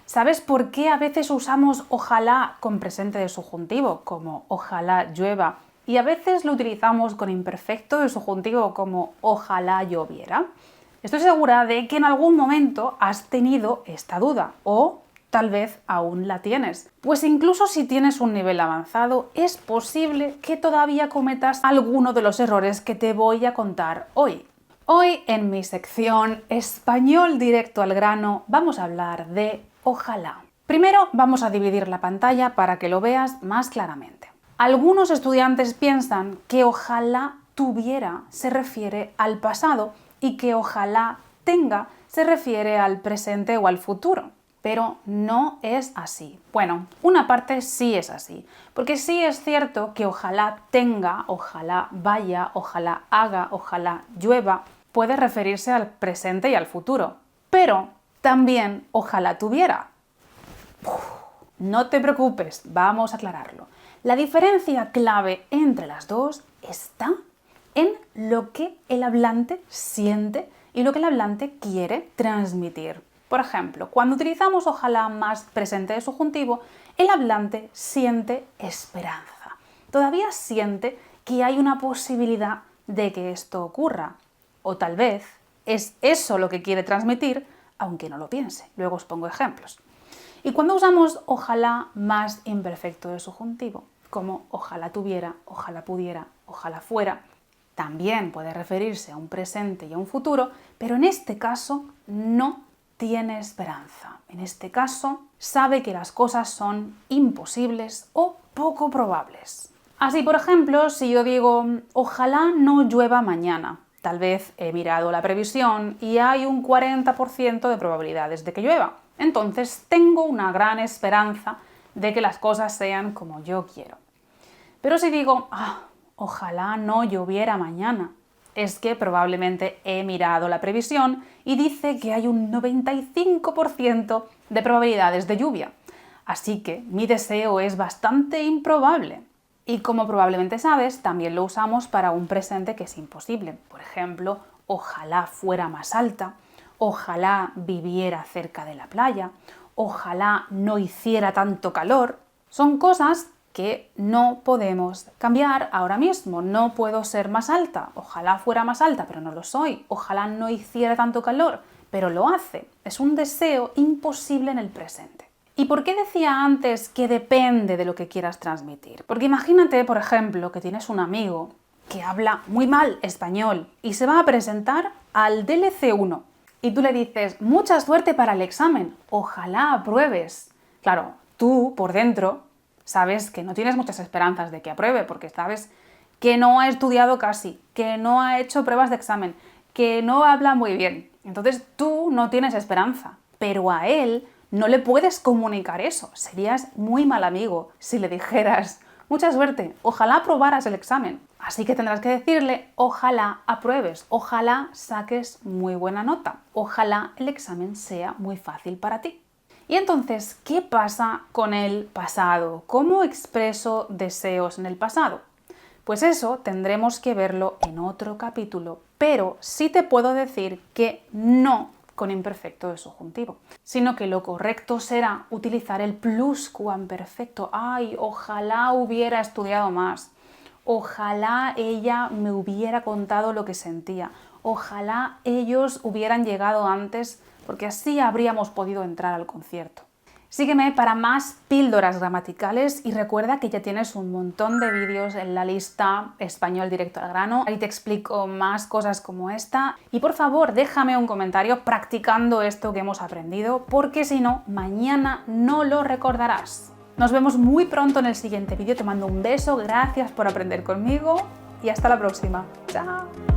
¿Sabes por qué a veces usamos ojalá con presente de subjuntivo, como ojalá llueva, y a veces lo utilizamos con imperfecto de subjuntivo, como ojalá lloviera? Estoy segura de que en algún momento has tenido esta duda, o tal vez aún la tienes. Pues incluso si tienes un nivel avanzado, es posible que todavía cometas alguno de los errores que te voy a contar hoy. Hoy en mi sección Español directo al grano vamos a hablar de ojalá. Primero vamos a dividir la pantalla para que lo veas más claramente. Algunos estudiantes piensan que ojalá tuviera se refiere al pasado y que ojalá tenga se refiere al presente o al futuro. Pero no es así. Bueno, una parte sí es así, porque sí es cierto que ojalá tenga, ojalá vaya, ojalá haga, ojalá llueva, puede referirse al presente y al futuro, pero también ojalá tuviera. No te preocupes, vamos a aclararlo. La diferencia clave entre las dos está en lo que el hablante siente y lo que el hablante quiere transmitir. Por ejemplo, cuando utilizamos ojalá más presente de subjuntivo, el hablante siente esperanza. Todavía siente que hay una posibilidad de que esto ocurra. O tal vez es eso lo que quiere transmitir, aunque no lo piense. Luego os pongo ejemplos. Y cuando usamos ojalá más imperfecto de subjuntivo, como ojalá tuviera, ojalá pudiera, ojalá fuera, también puede referirse a un presente y a un futuro, pero en este caso no tiene esperanza. En este caso sabe que las cosas son imposibles o poco probables. Así, por ejemplo, si yo digo ojalá no llueva mañana, tal vez he mirado la previsión y hay un 40% de probabilidades de que llueva. Entonces tengo una gran esperanza de que las cosas sean como yo quiero. Pero si digo ojalá no lloviera mañana, es que probablemente he mirado la previsión y dice que hay un 95% de probabilidades de lluvia. Así que mi deseo es bastante improbable. Y como probablemente sabes, también lo usamos para un presente que es imposible. Por ejemplo, ojalá fuera más alta, ojalá viviera cerca de la playa, ojalá no hiciera tanto calor. Son cosas que no podemos cambiar ahora mismo. No puedo ser más alta. Ojalá fuera más alta, pero no lo soy. Ojalá no hiciera tanto calor, pero lo hace. Es un deseo imposible en el presente. ¿Y por qué decía antes que depende de lo que quieras transmitir? Porque imagínate, por ejemplo, que tienes un amigo que habla muy mal español y se va a presentar al DLC1 y tú le dices mucha suerte para el examen, ojalá apruebes. Claro, tú por dentro sabes que no tienes muchas esperanzas de que apruebe, porque sabes que no ha estudiado casi, que no ha hecho pruebas de examen, que no habla muy bien. Entonces tú no tienes esperanza, pero a él no le puedes comunicar eso. Serías muy mal amigo si le dijeras mucha suerte, ojalá aprobaras el examen. Así que tendrás que decirle ojalá apruebes, ojalá saques muy buena nota, ojalá el examen sea muy fácil para ti. Y entonces, ¿qué pasa con el pasado? ¿Cómo expreso deseos en el pasado? Pues eso tendremos que verlo en otro capítulo, pero sí te puedo decir que no con imperfecto de subjuntivo, sino que lo correcto será utilizar el pluscuamperfecto. ¡Ay, ojalá hubiera estudiado más! Ojalá ella me hubiera contado lo que sentía. Ojalá ellos hubieran llegado antes, porque así habríamos podido entrar al concierto. Sígueme para más píldoras gramaticales y recuerda que ya tienes un montón de vídeos en la lista Español directo al grano. Ahí te explico más cosas como esta. Y por favor, déjame un comentario practicando esto que hemos aprendido, porque si no, mañana no lo recordarás. Nos vemos muy pronto en el siguiente vídeo. Te mando un beso, gracias por aprender conmigo y hasta la próxima. ¡Chao!